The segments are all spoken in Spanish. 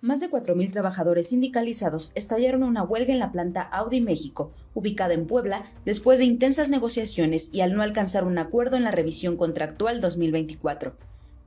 Más de 4,000 trabajadores sindicalizados estallaron una huelga en la planta Audi México, ubicada en Puebla, después de intensas negociaciones y al no alcanzar un acuerdo en la revisión contractual 2024.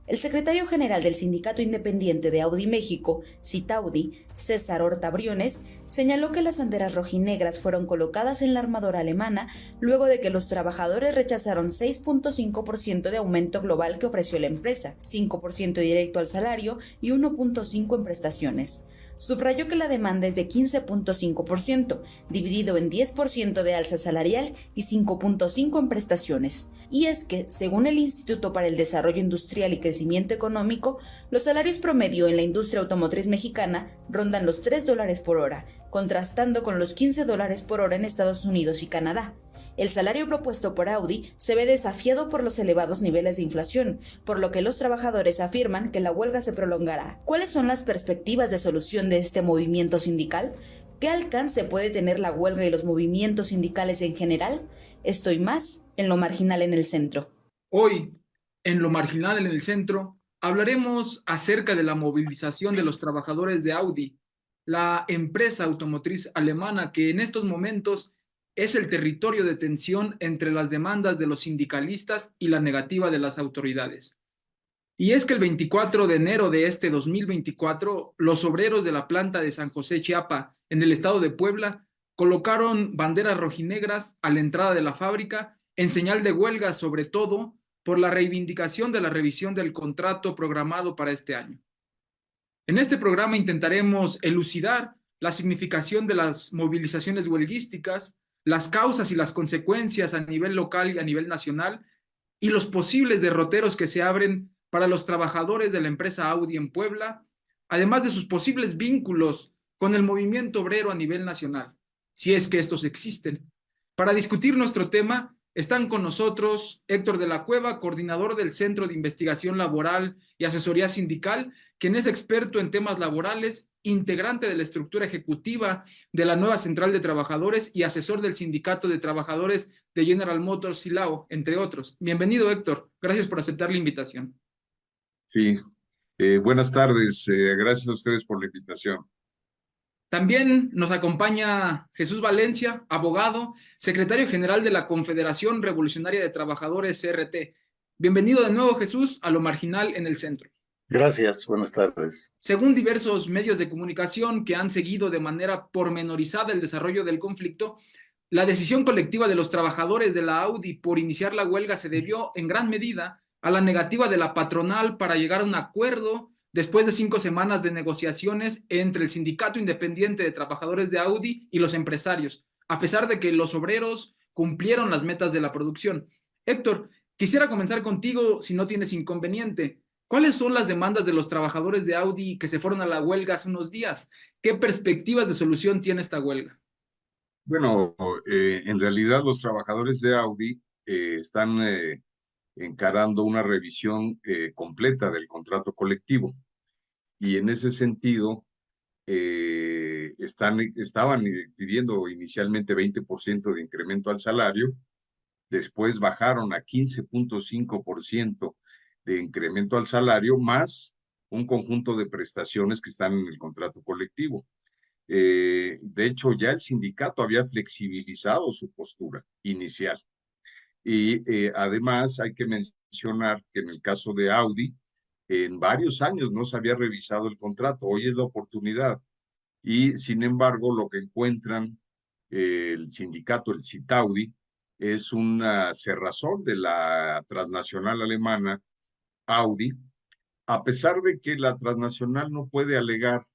El secretario general del Sindicato Independiente de Audi México, Citaudi, César Horta Briones, señaló que las banderas rojinegras fueron colocadas en la armadora alemana luego de que los trabajadores rechazaron 6.5% de aumento global que ofreció la empresa, 5% directo al salario y 1.5% en prestaciones. Subrayó que la demanda es de 15.5%, dividido en 10% de alza salarial y 5.5% en prestaciones. Y es que, según el Instituto para el Desarrollo Industrial y Crecimiento Económico, los salarios promedio en la industria automotriz mexicana rondan los $3 por hora, contrastando con los $15 por hora en Estados Unidos y Canadá. El salario propuesto por Audi se ve desafiado por los elevados niveles de inflación, por lo que los trabajadores afirman que la huelga se prolongará. ¿Cuáles son las perspectivas de solución de este movimiento sindical? ¿Qué alcance puede tener la huelga y los movimientos sindicales en general? Esto y más en Lo Marginal en el Centro. Hoy, en Lo Marginal en el Centro, hablaremos acerca de la movilización de los trabajadores de Audi, la empresa automotriz alemana que en estos momentos es el territorio de tensión entre las demandas de los sindicalistas y la negativa de las autoridades. Y es que el 24 de enero de este 2024, los obreros de la planta de San José Chiapa, en el estado de Puebla, colocaron banderas rojinegras a la entrada de la fábrica en señal de huelga, sobre todo por la reivindicación de la revisión del contrato programado para este año. En este programa intentaremos elucidar la significación de las movilizaciones huelguísticas, las causas y las consecuencias a nivel local y a nivel nacional, y los posibles derroteros que se abren para los trabajadores de la empresa Audi en Puebla, además de sus posibles vínculos con el movimiento obrero a nivel nacional, si es que estos existen. Para discutir nuestro tema, están con nosotros Héctor de la Cueva, coordinador del Centro de Investigación Laboral y Asesoría Sindical, quien es experto en temas laborales, integrante de la estructura ejecutiva de la nueva Central de Trabajadores y asesor del Sindicato de Trabajadores de General Motors Silao, entre otros. Bienvenido, Héctor. Gracias por aceptar la invitación. Sí, buenas tardes. Gracias a ustedes por la invitación. También nos acompaña Jesús Valencia, abogado, secretario general de la Confederación Revolucionaria de Trabajadores, CRT. Bienvenido de nuevo, Jesús, a Lo Marginal en el Centro. Gracias, buenas tardes. Según diversos medios de comunicación que han seguido de manera pormenorizada el desarrollo del conflicto, la decisión colectiva de los trabajadores de la Audi por iniciar la huelga se debió en gran medida a la negativa de la patronal para llegar a un acuerdo después de 5 semanas de negociaciones entre el Sindicato Independiente de Trabajadores de Audi y los empresarios, a pesar de que los obreros cumplieron las metas de la producción. Héctor, quisiera comenzar contigo si no tienes inconveniente. ¿Cuáles son las demandas de los trabajadores de Audi que se fueron a la huelga hace unos días? ¿Qué perspectivas de solución tiene esta huelga? Bueno, en realidad los trabajadores de Audi están encarando una revisión completa del contrato colectivo y en ese sentido estaban pidiendo inicialmente 20% de incremento al salario, después bajaron a 15.5% de incremento al salario, más un conjunto de prestaciones que están en el contrato colectivo. De hecho, ya el sindicato había flexibilizado su postura inicial. Y además hay que mencionar que en el caso de Audi, en varios años no se había revisado el contrato. Hoy es la oportunidad. Y sin embargo, lo que encuentran el sindicato, el Citaudi, es una cerrazón de la transnacional alemana Audi, a pesar de que la transnacional no puede alegar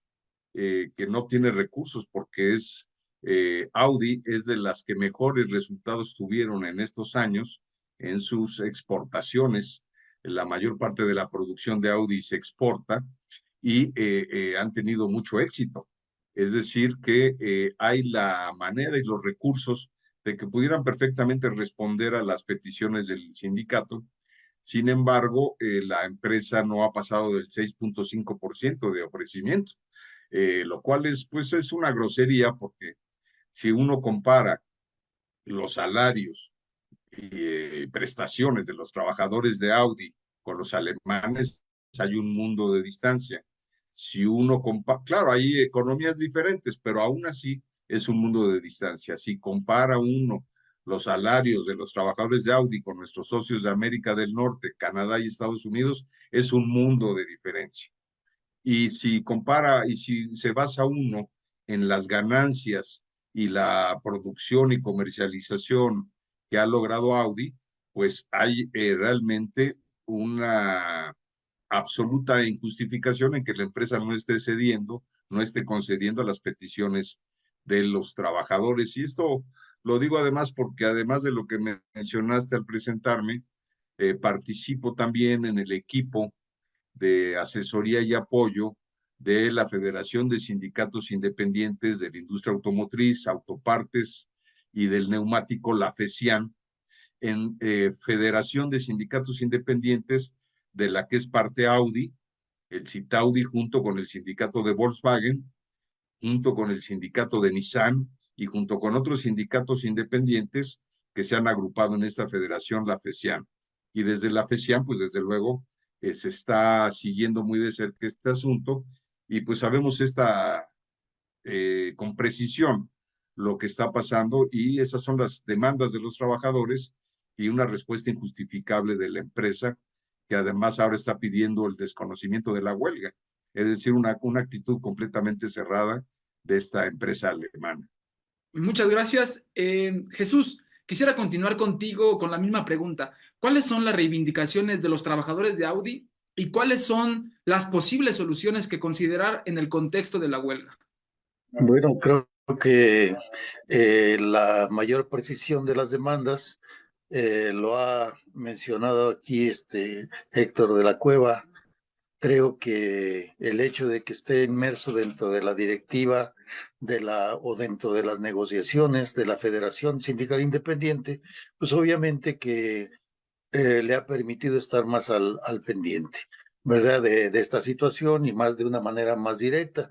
que no tiene recursos porque Audi es de las que mejores resultados tuvieron en estos años en sus exportaciones. La mayor parte de la producción de Audi se exporta y han tenido mucho éxito. Es decir, que hay la manera y los recursos de que pudieran perfectamente responder a las peticiones del sindicato. Sin embargo, la empresa no ha pasado del 6.5% de ofrecimiento, lo cual pues, es una grosería porque si uno compara los salarios y prestaciones de los trabajadores de Audi con los alemanes, hay un mundo de distancia. Si uno compara, claro, hay economías diferentes, pero aún así es un mundo de distancia. Si compara uno los salarios de los trabajadores de Audi con nuestros socios de América del Norte, Canadá y Estados Unidos, es un mundo de diferencia. Y si compara y si se basa uno en las ganancias y la producción y comercialización que ha logrado Audi, pues hay realmente una absoluta injustificación en que la empresa no esté cediendo, no esté concediendo las peticiones de los trabajadores. Y esto lo digo además porque además de lo que mencionaste al presentarme, participo también en el equipo de asesoría y apoyo de la Federación de Sindicatos Independientes de la Industria Automotriz, Autopartes y del Neumático, la FESIAN, en Federación de Sindicatos Independientes, de la que es parte Audi, el CITAUDI, junto con el sindicato de Volkswagen, junto con el sindicato de Nissan y junto con otros sindicatos independientes que se han agrupado en esta federación, la FESIAN. Y desde la FESIAN, pues desde luego, se está siguiendo muy de cerca este asunto y pues sabemos con precisión lo que está pasando y esas son las demandas de los trabajadores y una respuesta injustificable de la empresa que además ahora está pidiendo el desconocimiento de la huelga, es decir, una actitud completamente cerrada de esta empresa alemana. Muchas gracias. Jesús, quisiera continuar contigo con la misma pregunta. ¿Cuáles son las reivindicaciones de los trabajadores de Audi y cuáles son las posibles soluciones que considerar en el contexto de la huelga? Bueno, creo que la mayor precisión de las demandas lo ha mencionado aquí Héctor de la Cueva. Creo que el hecho de que esté inmerso dentro de la directiva o dentro de las negociaciones de la Federación Sindical Independiente, pues obviamente que le ha permitido estar más al pendiente, ¿verdad? De esta situación y más de una manera más directa.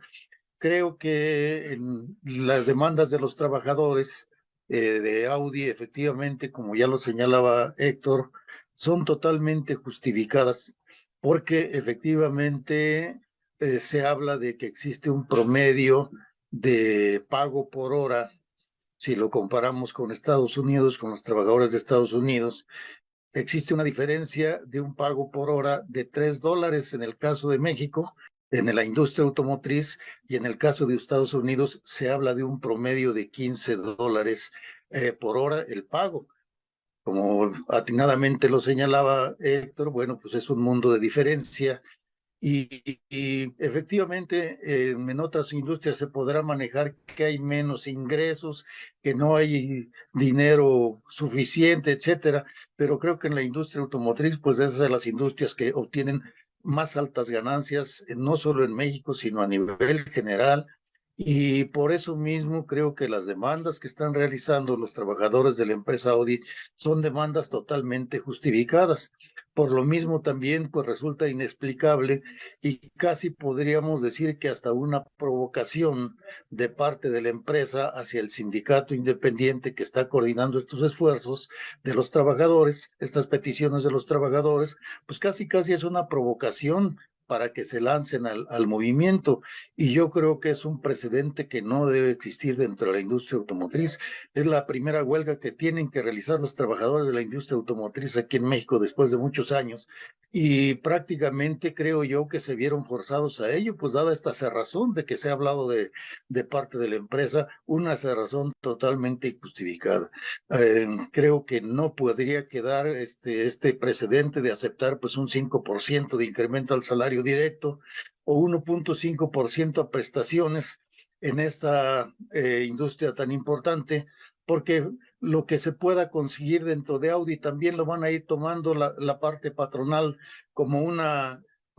Creo que en las demandas de los trabajadores de Audi, efectivamente, como ya lo señalaba Héctor, son totalmente justificadas, porque efectivamente se habla de que existe un promedio de pago por hora, si lo comparamos con Estados Unidos, con los trabajadores de Estados Unidos, existe una diferencia de un pago por hora de $3 en el caso de México, en la industria automotriz, y en el caso de Estados Unidos se habla de un promedio de $15 por hora el pago. Como atinadamente lo señalaba Héctor, bueno, pues es un mundo de diferencia. Y efectivamente, en otras industrias se podrá manejar que hay menos ingresos, que no hay dinero suficiente, etcétera, pero creo que en la industria automotriz, pues es de las industrias que obtienen más altas ganancias, no solo en México, sino a nivel general. Y por eso mismo creo que las demandas que están realizando los trabajadores de la empresa Audi son demandas totalmente justificadas. Por lo mismo también, pues resulta inexplicable y casi podríamos decir que hasta una provocación de parte de la empresa hacia el sindicato independiente que está coordinando estos esfuerzos de los trabajadores, estas peticiones de los trabajadores, pues casi es una provocación para que se lancen al movimiento. Y yo creo que es un precedente que no debe existir dentro de la industria automotriz. Es la primera huelga que tienen que realizar los trabajadores de la industria automotriz aquí en México después de muchos años. Y prácticamente creo yo que se vieron forzados a ello, pues dada esta cerrazón de que se ha hablado de parte de la empresa, una cerrazón totalmente injustificada. Creo que no podría quedar este precedente de aceptar pues un 5% de incremento al salario directo o 1.5% a prestaciones en esta industria tan importante, porque lo que se pueda conseguir dentro de Audi también lo van a ir tomando la parte patronal como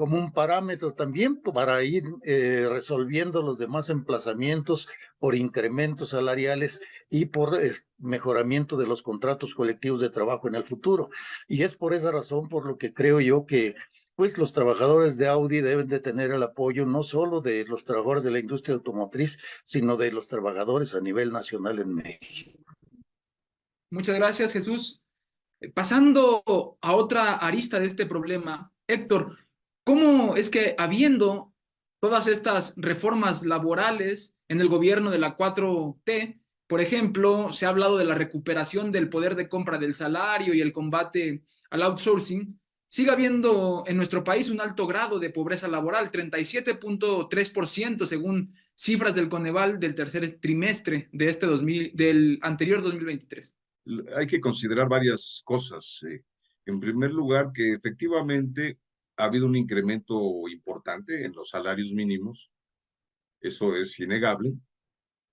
como un parámetro también para ir resolviendo los demás emplazamientos por incrementos salariales y por mejoramiento de los contratos colectivos de trabajo en el futuro. Y es por esa razón por lo que creo yo que pues los trabajadores de Audi deben de tener el apoyo no solo de los trabajadores de la industria automotriz, sino de los trabajadores a nivel nacional en México. Muchas gracias, Jesús. Pasando a otra arista de este problema, Héctor, ¿cómo es que habiendo todas estas reformas laborales en el gobierno de la 4T, por ejemplo, se ha hablado de la recuperación del poder de compra del salario y el combate al outsourcing, sigue habiendo en nuestro país un alto grado de pobreza laboral, 37.3% según cifras del Coneval del tercer trimestre de del anterior 2023? Hay que considerar varias cosas. En primer lugar, que efectivamente ha habido un incremento importante en los salarios mínimos, eso es innegable,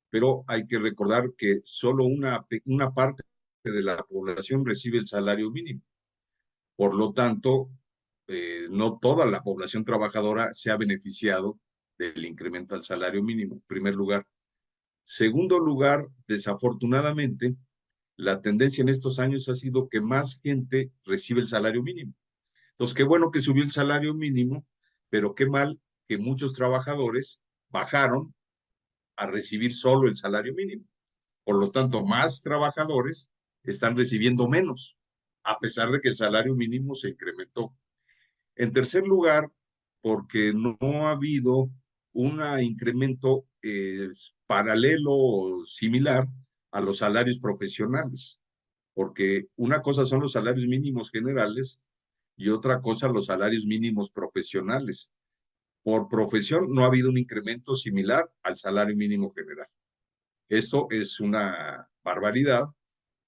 pero hay que recordar que solo una parte de la población recibe el salario mínimo. Por lo tanto, no toda la población trabajadora se ha beneficiado del incremento al salario mínimo, en primer lugar. Segundo lugar, desafortunadamente, la tendencia en estos años ha sido que más gente recibe el salario mínimo. Entonces, qué bueno que subió el salario mínimo, pero qué mal que muchos trabajadores bajaron a recibir solo el salario mínimo. Por lo tanto, más trabajadores están recibiendo menos, a pesar de que el salario mínimo se incrementó. En tercer lugar, porque no ha habido un incremento paralelo o similar a los salarios profesionales, porque una cosa son los salarios mínimos generales y otra cosa los salarios mínimos profesionales. Por profesión no ha habido un incremento similar al salario mínimo general. Esto es una barbaridad,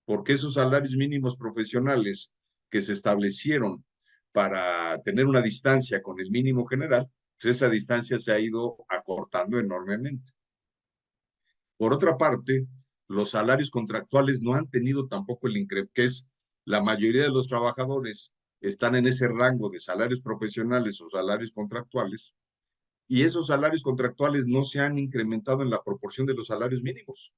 porque esos salarios mínimos profesionales que se establecieron para tener una distancia con el mínimo general, pues esa distancia se ha ido acortando enormemente. Por otra parte, los salarios contractuales no han tenido tampoco el incremento, que es la mayoría de los trabajadores están en ese rango de salarios profesionales o salarios contractuales, y esos salarios contractuales no se han incrementado en la proporción de los salarios mínimos.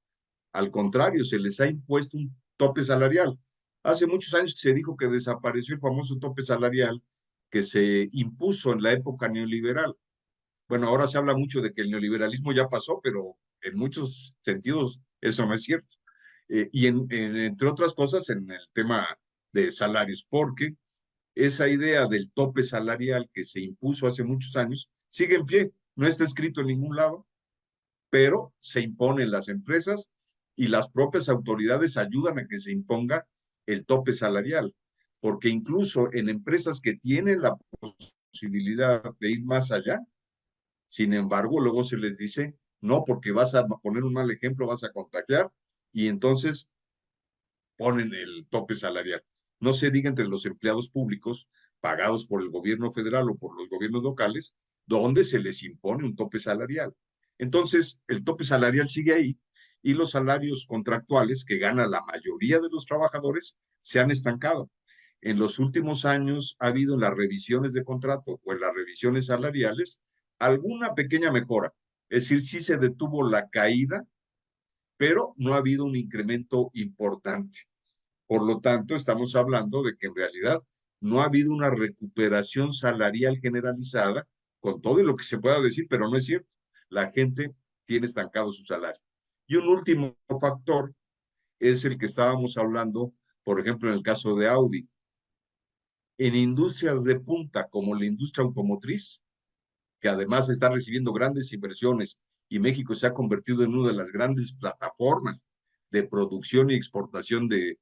Al contrario, se les ha impuesto un tope salarial. Hace muchos años que se dijo que desapareció el famoso tope salarial que se impuso en la época neoliberal. Bueno, ahora se habla mucho de que el neoliberalismo ya pasó, pero en muchos sentidos eso no es cierto. Entre otras cosas, en el tema de salarios, porque esa idea del tope salarial que se impuso hace muchos años sigue en pie, no está escrito en ningún lado, pero se impone en las empresas y las propias autoridades ayudan a que se imponga el tope salarial, porque incluso en empresas que tienen la posibilidad de ir más allá, sin embargo, luego se les dice, no, porque vas a poner un mal ejemplo, vas a contagiar, y entonces ponen el tope salarial. No se diga entre los empleados públicos pagados por el gobierno federal o por los gobiernos locales, donde se les impone un tope salarial. Entonces, el tope salarial sigue ahí y los salarios contractuales que gana la mayoría de los trabajadores se han estancado. En los últimos años ha habido en las revisiones de contrato o en las revisiones salariales alguna pequeña mejora. Es decir, sí se detuvo la caída, pero no ha habido un incremento importante. Por lo tanto, estamos hablando de que en realidad no ha habido una recuperación salarial generalizada, con todo lo que se pueda decir, pero no es cierto. La gente tiene estancado su salario. Y un último factor es el que estábamos hablando, por ejemplo, en el caso de Audi. En industrias de punta como la industria automotriz, que además está recibiendo grandes inversiones y México se ha convertido en una de las grandes plataformas de producción y exportación de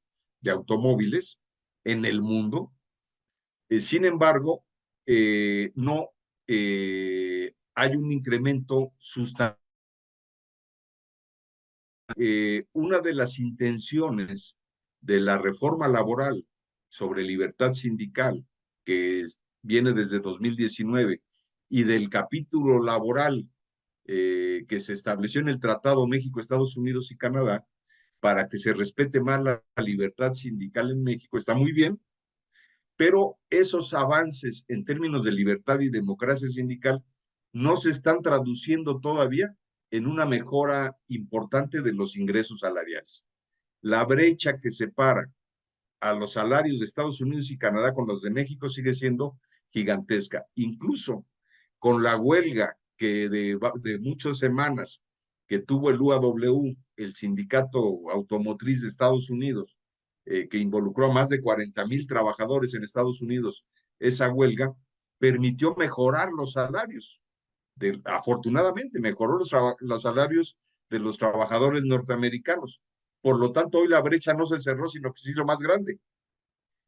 automóviles en el mundo. Sin embargo, no hay un incremento sustancial. Una de las intenciones de la reforma laboral sobre libertad sindical, que viene desde 2019, y del capítulo laboral que se estableció en el Tratado México, Estados Unidos y Canadá, para que se respete más la libertad sindical en México, está muy bien, pero esos avances en términos de libertad y democracia sindical no se están traduciendo todavía en una mejora importante de los ingresos salariales. La brecha que separa a los salarios de Estados Unidos y Canadá con los de México sigue siendo gigantesca. Incluso con la huelga que de muchas semanas que tuvo el UAW, el sindicato automotriz de Estados Unidos, que involucró a más de 40,000 trabajadores en Estados Unidos, esa huelga permitió mejorar los salarios. Afortunadamente, mejoró los salarios de los trabajadores norteamericanos. Por lo tanto, hoy la brecha no se cerró, sino que se hizo más grande.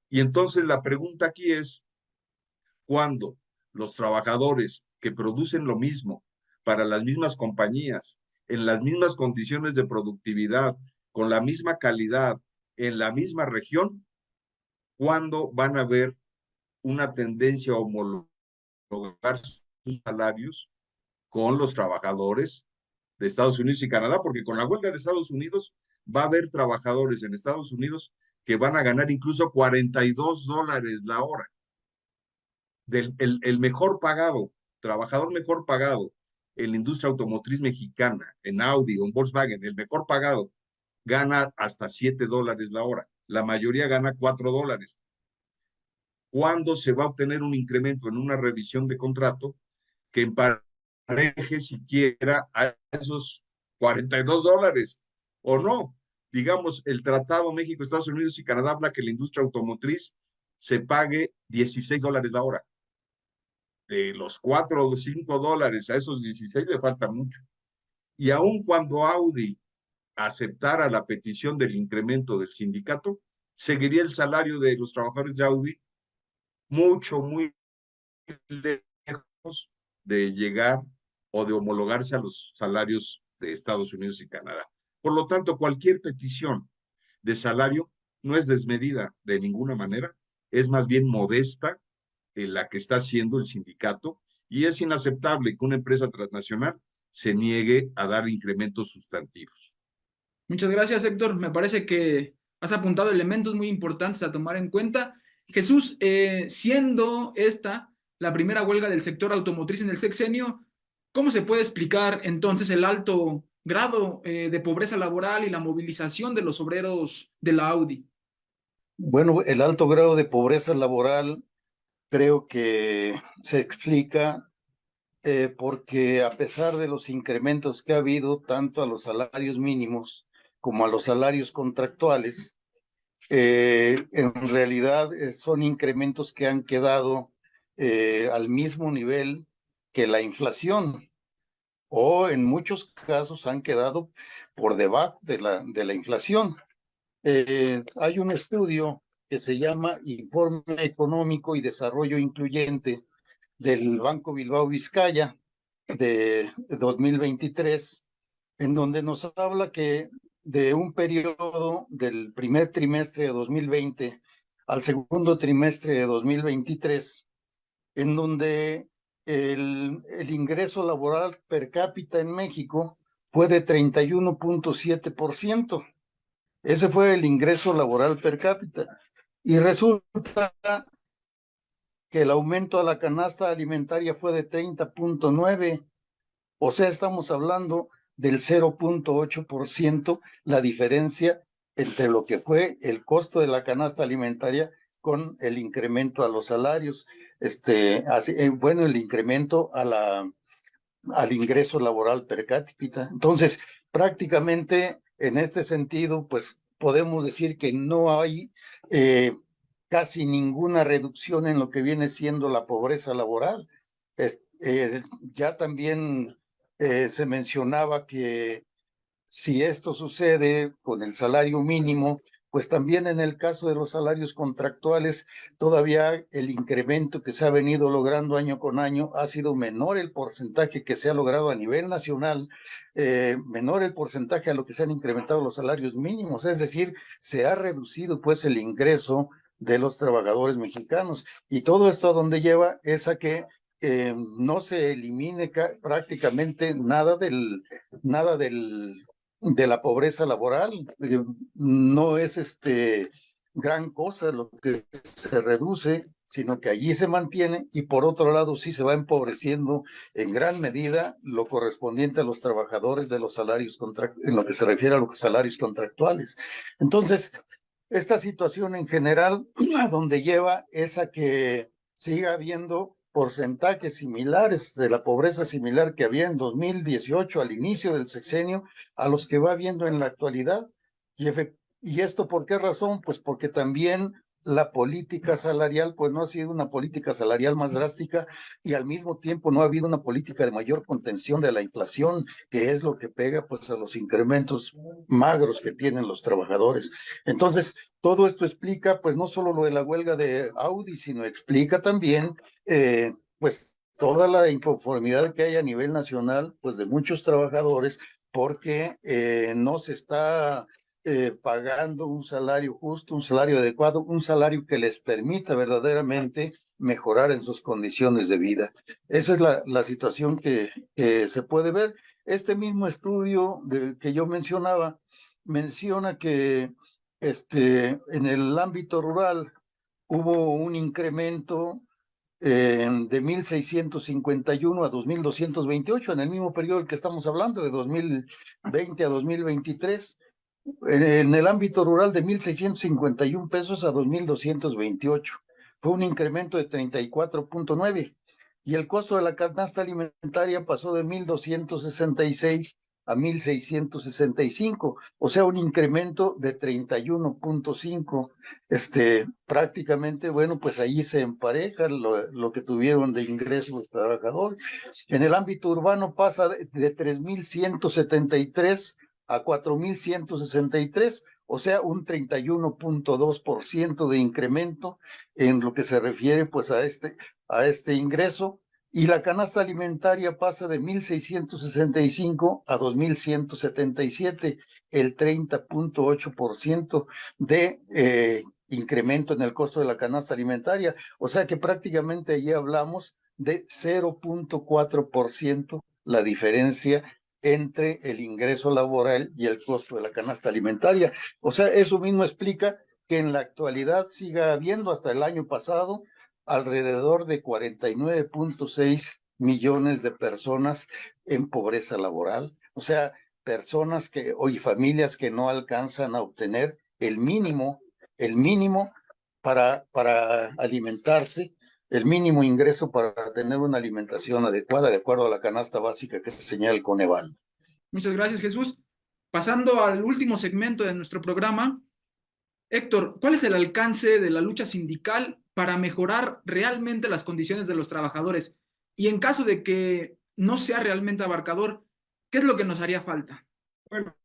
Y entonces la pregunta aquí es, ¿cuándo los trabajadores que producen lo mismo para las mismas compañías, en las mismas condiciones de productividad, con la misma calidad, en la misma región, cuándo van a ver una tendencia a homologar sus salarios con los trabajadores de Estados Unidos y Canadá? Porque con la huelga de Estados Unidos va a haber trabajadores en Estados Unidos que van a ganar incluso $42 la hora. El mejor pagado, trabajador mejor pagado en la industria automotriz mexicana, en Audi o en Volkswagen, el mejor pagado gana hasta $7 la hora. La mayoría gana $4. ¿Cuándo se va a obtener un incremento en una revisión de contrato que empareje siquiera a esos $42 o no? Digamos, el Tratado México, Estados Unidos y Canadá habla que la industria automotriz se pague $16 la hora. De los $4 o $5 a esos 16 le falta mucho. Y aun cuando Audi aceptara la petición del incremento del sindicato, seguiría el salario de los trabajadores de Audi muy lejos de llegar o de homologarse a los salarios de Estados Unidos y Canadá. Por lo tanto, cualquier petición de salario no es desmedida de ninguna manera, es más bien modesta en la que está haciendo el sindicato, y es inaceptable que una empresa transnacional se niegue a dar incrementos sustantivos. Muchas gracias, Héctor. Me parece que has apuntado elementos muy importantes a tomar en cuenta. Jesús, siendo esta la primera huelga del sector automotriz en el sexenio, ¿cómo se puede explicar entonces el alto grado de pobreza laboral y la movilización de los obreros de la Audi? Bueno, el alto grado de pobreza laboral creo que se explica porque a pesar de los incrementos que ha habido tanto a los salarios mínimos como a los salarios contractuales, en realidad son incrementos que han quedado al mismo nivel que la inflación, o en muchos casos han quedado por debajo de la inflación. Hay un estudio que se llama Informe Económico y Desarrollo Incluyente del Banco Bilbao Vizcaya de 2023, en donde nos habla que de un periodo del primer trimestre de 2020 al segundo trimestre de 2023, en donde el ingreso laboral per cápita en México fue de 31.7%. Ese fue el ingreso laboral per cápita. Y resulta que el aumento a la canasta alimentaria fue de 30.9%. O sea, estamos hablando del 0.8%, la diferencia entre lo que fue el costo de la canasta alimentaria con el incremento a los salarios, bueno, el incremento al ingreso laboral per cápita. Entonces, prácticamente en este sentido, pues podemos decir que no hay casi ninguna reducción en lo que viene siendo la pobreza laboral. Ya también se mencionaba que si esto sucede con el salario mínimo, pues también en el caso de los salarios contractuales, todavía el incremento que se ha venido logrando año con año ha sido menor el porcentaje que se ha logrado a nivel nacional, menor el porcentaje a lo que se han incrementado los salarios mínimos, es decir, se ha reducido pues el ingreso de los trabajadores mexicanos. Y todo esto a donde lleva es a que no se elimine prácticamente nada de la pobreza laboral. No es gran cosa lo que se reduce, sino que allí se mantiene y por otro lado sí se va empobreciendo en gran medida lo correspondiente a los trabajadores de los salarios en lo que se refiere a los salarios contractuales. Entonces, esta situación en general a donde lleva es a que siga habiendo porcentajes similares de la pobreza similar que había en 2018 al inicio del sexenio a los que va habiendo en la actualidad. ¿Y esto por qué razón? Pues porque también la política salarial, pues no ha sido una política salarial más drástica y al mismo tiempo no ha habido una política de mayor contención de la inflación, que es lo que pega pues a los incrementos magros que tienen los trabajadores. Entonces, todo esto explica pues no solo lo de la huelga de Audi, sino explica también pues toda la inconformidad que hay a nivel nacional pues de muchos trabajadores porque no se está pagando un salario justo, un salario adecuado, un salario que les permita verdaderamente mejorar en sus condiciones de vida. Esa es la situación que se puede ver. Este mismo estudio que yo mencionaba menciona que en el ámbito rural hubo un incremento de 1.651 a 2.228 en el mismo periodo del que estamos hablando, de 2020 a 2023. En el ámbito rural de 1.651 pesos a 2.228. Fue un incremento de 34.9. Y el costo de la canasta alimentaria pasó de 1.266 a 1.665, o sea, un incremento de 31.5. Prácticamente, bueno, pues ahí se empareja lo que tuvieron de ingresos los trabajadores. En el ámbito urbano pasa de 3.173 a 4.163, o sea, un 31.2% de incremento en lo que se refiere pues a este ingreso. Y la canasta alimentaria pasa de 1.665 a 2.177, el 30.8% de incremento en el costo de la canasta alimentaria. O sea que prácticamente allí hablamos de 0.4% la diferencia entre el ingreso laboral y el costo de la canasta alimentaria. O sea, eso mismo explica que en la actualidad siga habiendo hasta el año pasado alrededor de 49.6 millones de personas en pobreza laboral. O sea, personas y familias que no alcanzan a obtener el mínimo para alimentarse, el mínimo ingreso para tener una alimentación adecuada de acuerdo a la canasta básica que se señala el Coneval. Muchas gracias, Jesús. Pasando al último segmento de nuestro programa, Héctor, ¿cuál es el alcance de la lucha sindical para mejorar realmente las condiciones de los trabajadores? Y en caso de que no sea realmente abarcador, ¿qué es lo que nos haría falta? Bueno,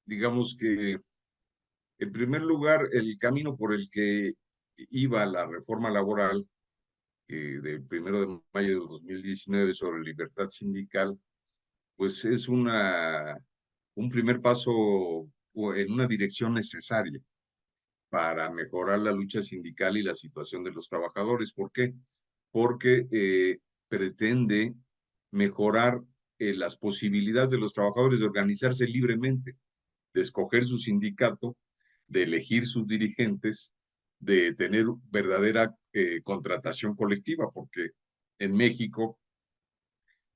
digamos que en primer lugar, el camino por el que iba la reforma laboral del 1 de mayo de 2019 sobre libertad sindical, pues es un primer paso en una dirección necesaria para mejorar la lucha sindical y la situación de los trabajadores. ¿Por qué? Porque pretende mejorar las posibilidades de los trabajadores de organizarse libremente, de escoger su sindicato, de elegir sus dirigentes, de tener verdadera contratación colectiva, porque en México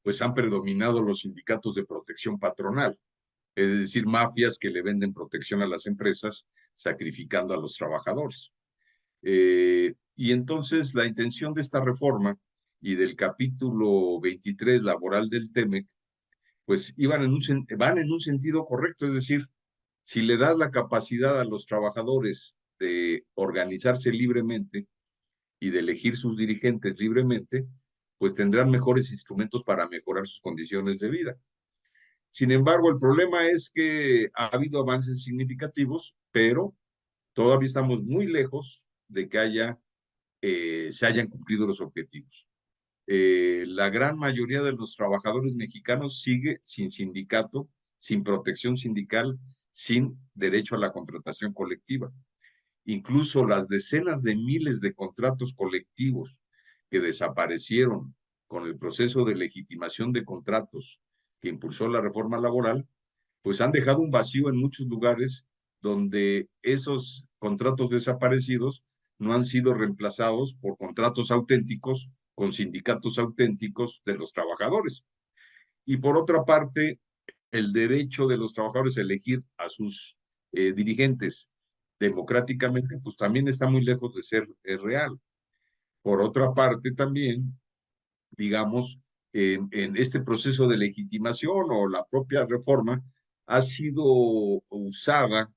pues han predominado los sindicatos de protección patronal, es decir, mafias que le venden protección a las empresas sacrificando a los trabajadores. Y entonces la intención de esta reforma y del capítulo 23 laboral del TEMEC, pues van en un sentido correcto, es decir, si le das la capacidad a los trabajadores de organizarse libremente y de elegir sus dirigentes libremente, pues tendrán mejores instrumentos para mejorar sus condiciones de vida. Sin embargo, el problema es que ha habido avances significativos, pero todavía estamos muy lejos de que se hayan cumplido los objetivos. La gran mayoría de los trabajadores mexicanos sigue sin sindicato, sin protección sindical, sin derecho a la contratación colectiva. Incluso las decenas de miles de contratos colectivos que desaparecieron con el proceso de legitimación de contratos que impulsó la reforma laboral, pues han dejado un vacío en muchos lugares donde esos contratos desaparecidos no han sido reemplazados por contratos auténticos con sindicatos auténticos de los trabajadores. Y por otra parte, el derecho de los trabajadores a elegir a sus dirigentes democráticamente, pues también está muy lejos de ser real. Por otra parte, también, digamos, en este proceso de legitimación o la propia reforma ha sido usada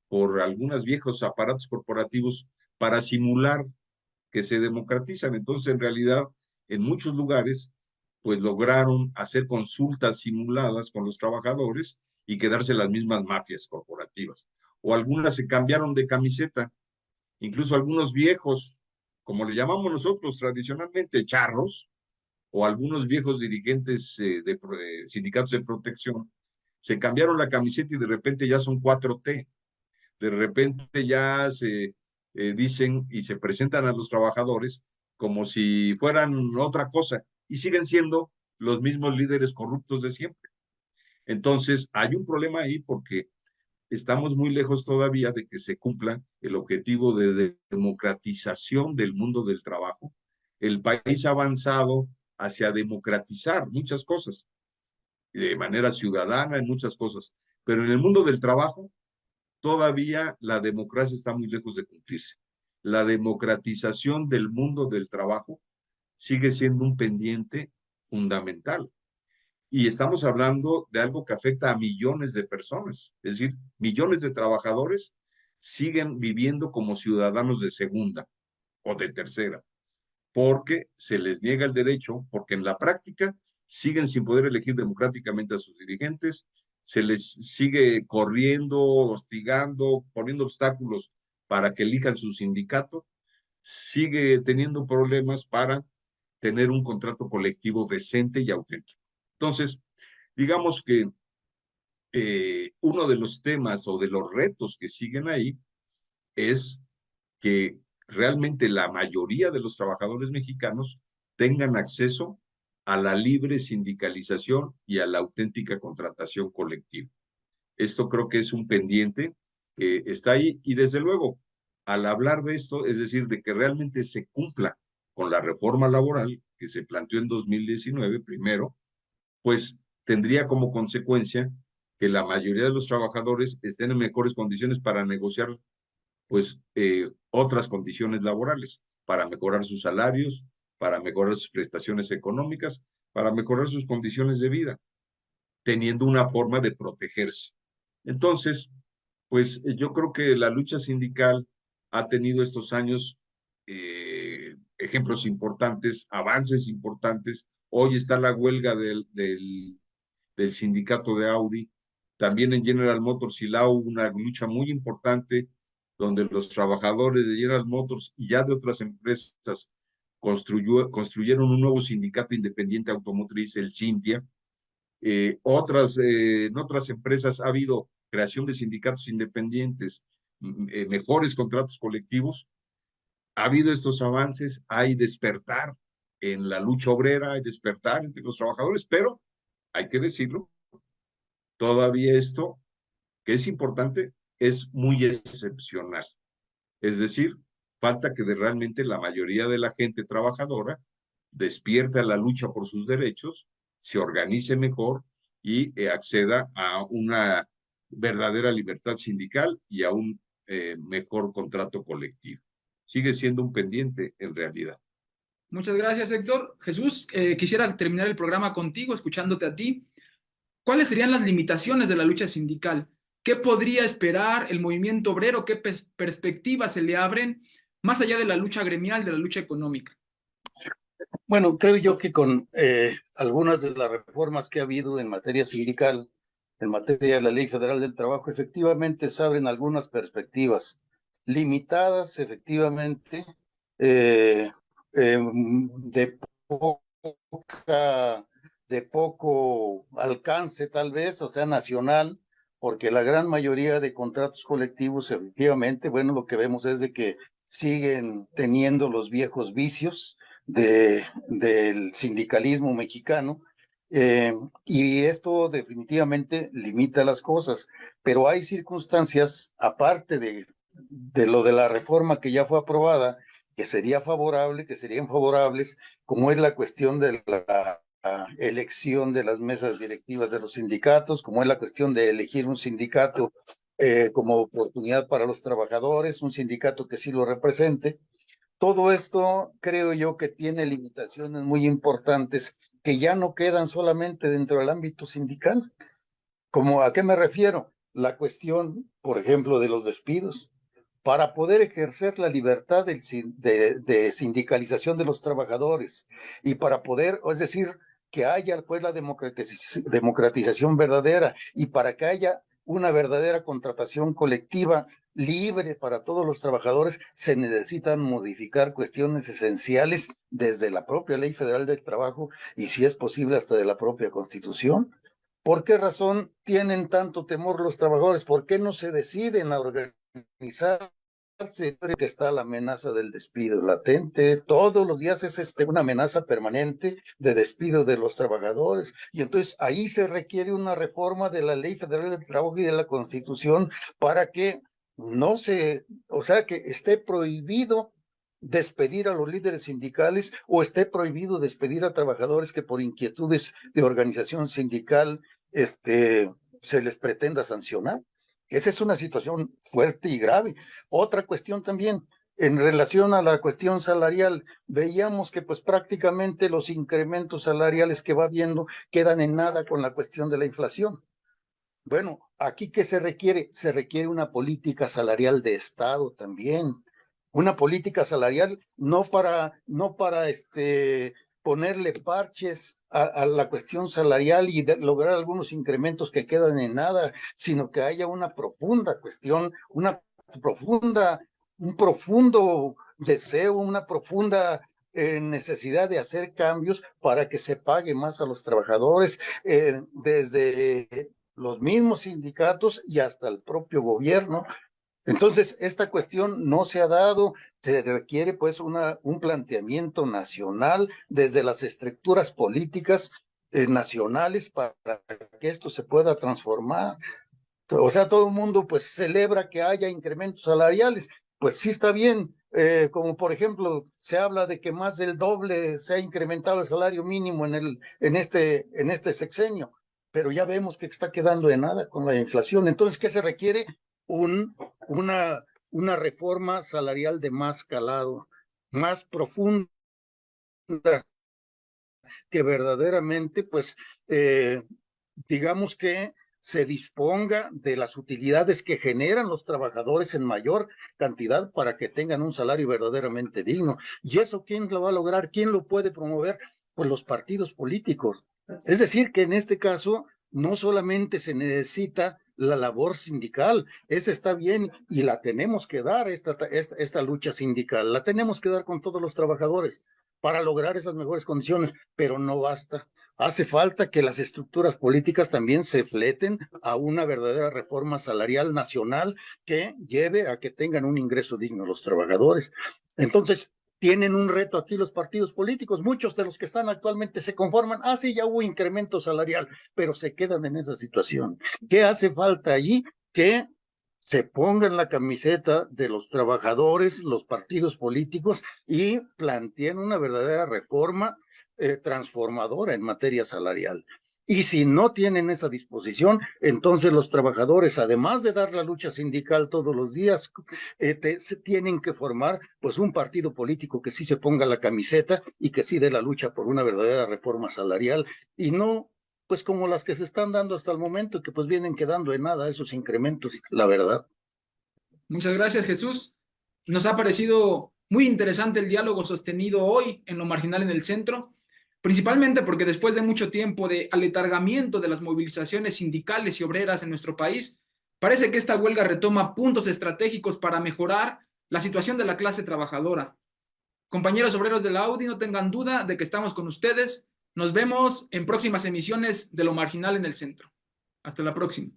por algunos viejos aparatos corporativos para simular que se democratizan. Entonces, en realidad, en muchos lugares, pues lograron hacer consultas simuladas con los trabajadores y quedarse las mismas mafias corporativas. O algunas se cambiaron de camiseta, incluso algunos viejos, como le llamamos nosotros tradicionalmente, charros, o algunos viejos dirigentes de sindicatos de protección, se cambiaron la camiseta y de repente ya son 4T. De repente ya se dicen y se presentan a los trabajadores como si fueran otra cosa y siguen siendo los mismos líderes corruptos de siempre. Entonces, hay un problema ahí porque estamos muy lejos todavía de que se cumpla el objetivo de democratización del mundo del trabajo. El país ha avanzado hacia democratizar muchas cosas, de manera ciudadana en muchas cosas, pero en el mundo del trabajo todavía la democracia está muy lejos de cumplirse. La democratización del mundo del trabajo sigue siendo un pendiente fundamental. Y estamos hablando de algo que afecta a millones de personas, es decir, millones de trabajadores siguen viviendo como ciudadanos de segunda o de tercera, porque se les niega el derecho, porque en la práctica siguen sin poder elegir democráticamente a sus dirigentes, se les sigue corriendo, hostigando, poniendo obstáculos para que elijan su sindicato, sigue teniendo problemas para tener un contrato colectivo decente y auténtico. Entonces, digamos que uno de los temas o de los retos que siguen ahí es que realmente la mayoría de los trabajadores mexicanos tengan acceso a la libre sindicalización y a la auténtica contratación colectiva. Esto creo que es un pendiente que está ahí y desde luego, al hablar de esto, es decir, de que realmente se cumpla con la reforma laboral que se planteó en 2019 primero, pues tendría como consecuencia que la mayoría de los trabajadores estén en mejores condiciones para negociar pues otras condiciones laborales, para mejorar sus salarios, para mejorar sus prestaciones económicas, para mejorar sus condiciones de vida, teniendo una forma de protegerse. Entonces, pues yo creo que la lucha sindical ha tenido estos años ejemplos importantes, avances importantes. Hoy está la huelga del sindicato de Audi. También en General Motors y la hubo una lucha muy importante donde los trabajadores de General Motors y ya de otras empresas construyeron un nuevo sindicato independiente automotriz, el Cintia. En otras empresas ha habido creación de sindicatos independientes, mejores contratos colectivos. Ha habido estos avances, hay despertar en la lucha obrera, hay despertar entre los trabajadores, pero hay que decirlo, todavía esto, que es importante, es muy excepcional. Es decir, falta que realmente la mayoría de la gente trabajadora despierte a la lucha por sus derechos, se organice mejor y acceda a una verdadera libertad sindical y a un mejor contrato colectivo. Sigue siendo un pendiente en realidad. Muchas gracias, Héctor. Jesús, quisiera terminar el programa contigo, escuchándote a ti. ¿Cuáles serían las limitaciones de la lucha sindical? ¿Qué podría esperar el movimiento obrero? ¿Qué perspectivas se le abren más allá de la lucha gremial, de la lucha económica? Bueno, creo yo que con algunas de las reformas que ha habido en materia sindical, en materia de la Ley Federal del Trabajo, efectivamente se abren algunas perspectivas limitadas, efectivamente, de de poco alcance tal vez, o sea, nacional, porque la gran mayoría de contratos colectivos, efectivamente, bueno, lo que vemos es de que siguen teniendo los viejos vicios del sindicalismo mexicano, y esto definitivamente limita las cosas, pero hay circunstancias, aparte de de lo de la reforma que ya fue aprobada, que sería favorable, que serían favorables, como es la cuestión de la elección de las mesas directivas de los sindicatos, como es la cuestión de elegir un sindicato como oportunidad para los trabajadores, un sindicato que sí lo represente. Todo esto creo yo que tiene limitaciones muy importantes que ya no quedan solamente dentro del ámbito sindical. ¿Cómo a qué me refiero? La cuestión, por ejemplo, de los despidos. Para poder ejercer la libertad de sindicalización de los trabajadores y para poder, es decir, que haya pues la democratización verdadera y para que haya una verdadera contratación colectiva libre para todos los trabajadores, se necesitan modificar cuestiones esenciales desde la propia Ley Federal del Trabajo y si es posible hasta de la propia Constitución. ¿Por qué razón tienen tanto temor los trabajadores? ¿Por qué no se deciden a organizarse? Que está la amenaza del despido latente, todos los días es una amenaza permanente de despido de los trabajadores. Y entonces ahí se requiere una reforma de la Ley Federal del Trabajo y de la Constitución para que no se, o sea, que esté prohibido despedir a los líderes sindicales o esté prohibido despedir a trabajadores que por inquietudes de organización sindical se les pretenda sancionar. Esa es una situación fuerte y grave. Otra cuestión también, en relación a la cuestión salarial, veíamos que pues prácticamente los incrementos salariales que va habiendo quedan en nada con la cuestión de la inflación. Bueno, aquí ¿qué se requiere? Se requiere una política salarial de Estado también. Una política salarial no para ponerle parches a la cuestión salarial y lograr algunos incrementos que quedan en nada, sino que haya una profunda cuestión, un profundo deseo, una profunda necesidad de hacer cambios para que se pague más a los trabajadores, desde los mismos sindicatos y hasta el propio gobierno. Entonces, esta cuestión no se ha dado, se requiere pues un planteamiento nacional desde las estructuras políticas nacionales para que esto se pueda transformar. O sea, todo el mundo pues celebra que haya incrementos salariales, pues sí está bien, como por ejemplo se habla de que más del doble se ha incrementado el salario mínimo en este sexenio, pero ya vemos que está quedando de nada con la inflación. Entonces, ¿qué se requiere? Un, una reforma salarial de más calado, más profunda, que verdaderamente pues digamos que se disponga de las utilidades que generan los trabajadores en mayor cantidad para que tengan un salario verdaderamente digno. ¿Y eso quién lo va a lograr? ¿Quién lo puede promover? Pues los partidos políticos. Es decir, que en este caso no solamente se necesita la labor sindical, esa está bien y la tenemos que dar, esta lucha sindical, la tenemos que dar con todos los trabajadores para lograr esas mejores condiciones, pero no basta. Hace falta que las estructuras políticas también se fleten a una verdadera reforma salarial nacional que lleve a que tengan un ingreso digno los trabajadores. Entonces, tienen un reto aquí los partidos políticos. Muchos de los que están actualmente se conforman, sí, ya hubo incremento salarial, pero se quedan en esa situación. ¿Qué hace falta allí? Que se pongan la camiseta de los trabajadores, los partidos políticos y planteen una verdadera reforma transformadora en materia salarial. Y si no tienen esa disposición, entonces los trabajadores, además de dar la lucha sindical todos los días, se tienen que formar pues un partido político que sí se ponga la camiseta y que sí dé la lucha por una verdadera reforma salarial y no pues como las que se están dando hasta el momento, que pues vienen quedando en nada esos incrementos, la verdad. Muchas gracias, Jesús. Nos ha parecido muy interesante el diálogo sostenido hoy en Lo Marginal en el Centro, principalmente porque después de mucho tiempo de aletargamiento de las movilizaciones sindicales y obreras en nuestro país, parece que esta huelga retoma puntos estratégicos para mejorar la situación de la clase trabajadora. Compañeros obreros de la Audi, no tengan duda de que estamos con ustedes. Nos vemos en próximas emisiones de Lo Marginal en el Centro. Hasta la próxima.